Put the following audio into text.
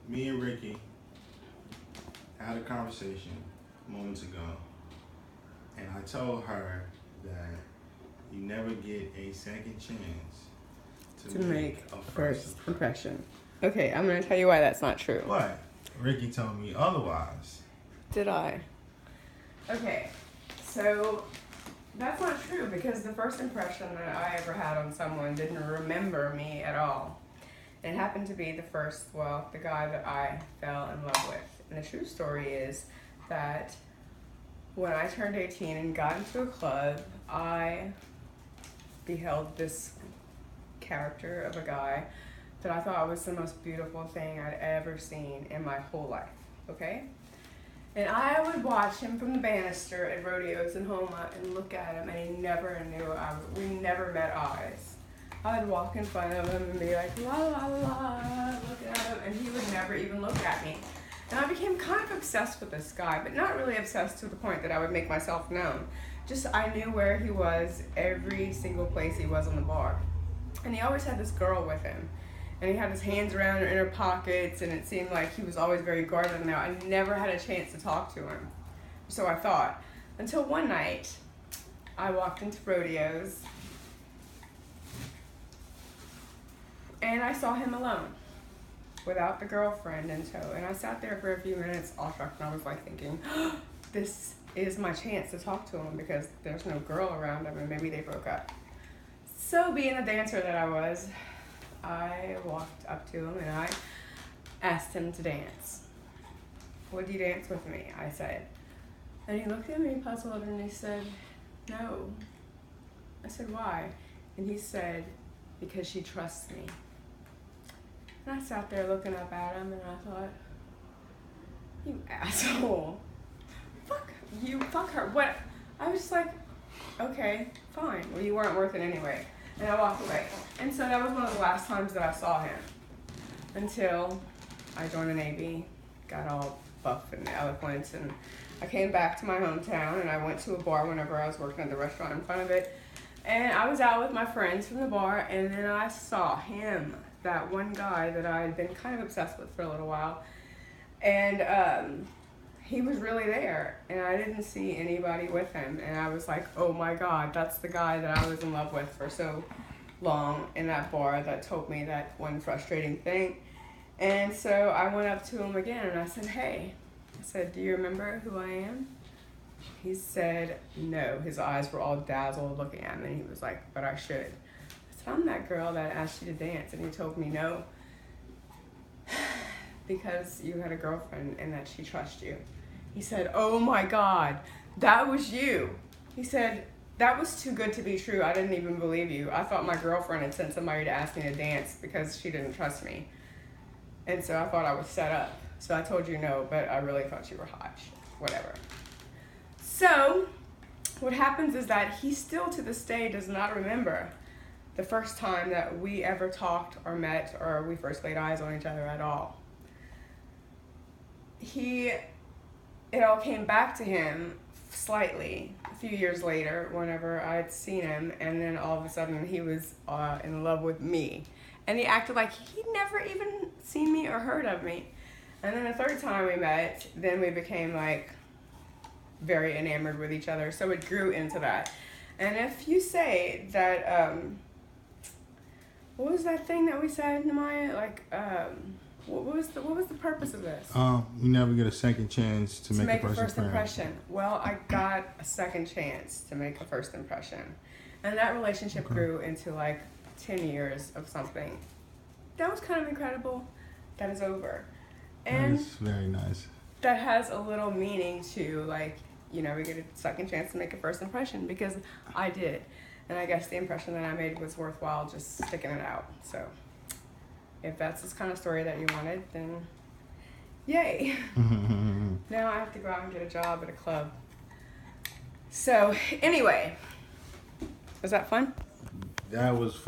Me and Ricky had a conversation moments ago, and I told her that you never get a second chance To make a first impression. Okay, I'm going to tell you why that's not true. But Ricky told me otherwise. Did I? Okay, so that's not true because the first impression that I ever had on someone didn't remember me at all. It happened to be the guy that I fell in love with. And the true story is that when I turned 18 and got into a club, I beheld this character of a guy that I thought was the most beautiful thing I'd ever seen in my whole life, okay? And I would watch him from the banister at rodeos in Homa and look at him, and he never knew we never met eyes. I'd walk in front of him and be like, la la la, look at him, and he would never even look at me. And I became kind of obsessed with this guy, but not really obsessed to the point that I would make myself known. Just I knew where he was every single place he was on the bar. And he always had this girl with him. And he had his hands around her in her pockets, and it seemed like he was always very guarded now. I never had a chance to talk to him. So I thought. Until one night, I walked into rodeos, and I saw him alone, without the girlfriend in tow. And I sat there for a few minutes, awestruck, and I was like thinking, this is my chance to talk to him because there's no girl around him, and maybe they broke up. So being a dancer that I was, I walked up to him and I asked him to dance. Would you dance with me? I said. And he looked at me puzzled and he said, no. I said, why? And he said, because she trusts me. And I sat there looking up at him and I thought, you asshole. Fuck you, fuck her. What? I was just like, okay, fine. Well, you weren't worth it anyway. And I walked away. And so that was one of the last times that I saw him. Until I joined the Navy, got all buff and eloquent, and I came back to my hometown and I went to a bar whenever I was working at the restaurant in front of it. And I was out with my friends from the bar, and then I saw him, that one guy that I had been kind of obsessed with for a little while. And he was really there, and I didn't see anybody with him. And I was like, oh my God, that's the guy that I was in love with for so long in that bar that told me that one frustrating thing. And so I went up to him again and I said, hey, I said, do you remember who I am? He said, no. His eyes were all dazzled looking at me, and he was like, but I should. I said, I'm that girl that asked you to dance. And he told me no, because you had a girlfriend and that she trusts you. He said, oh my God, that was you. He said, that was too good to be true. I didn't even believe you. I thought my girlfriend had sent somebody to ask me to dance because she didn't trust me. And so I thought I was set up. So I told you no, but I really thought you were hot. Whatever. So what happens is that he still to this day does not remember the first time that we ever talked or met or we first laid eyes on each other at all. It all came back to him slightly a few years later whenever I'd seen him, and then all of a sudden he was in love with me. And he acted like he'd never even seen me or heard of me. And then the third time we met, then we became like very enamored with each other. So it grew into that. And if you say that, what was that thing that we said, Namaya? Like, what was the purpose of this? You never get a second chance to make a first impression. Well, I got a second chance to make a first impression. And that relationship grew into like 10 years of something. That was kind of incredible. That is over. And that's very nice. That has a little meaning to, like, you know, we get a second chance to make a first impression because I did. And I guess the impression that I made was worthwhile just sticking it out. So if that's this kind of story that you wanted, then yay. Now I have to go out and get a job at a club. So anyway, was that fun? That was fun.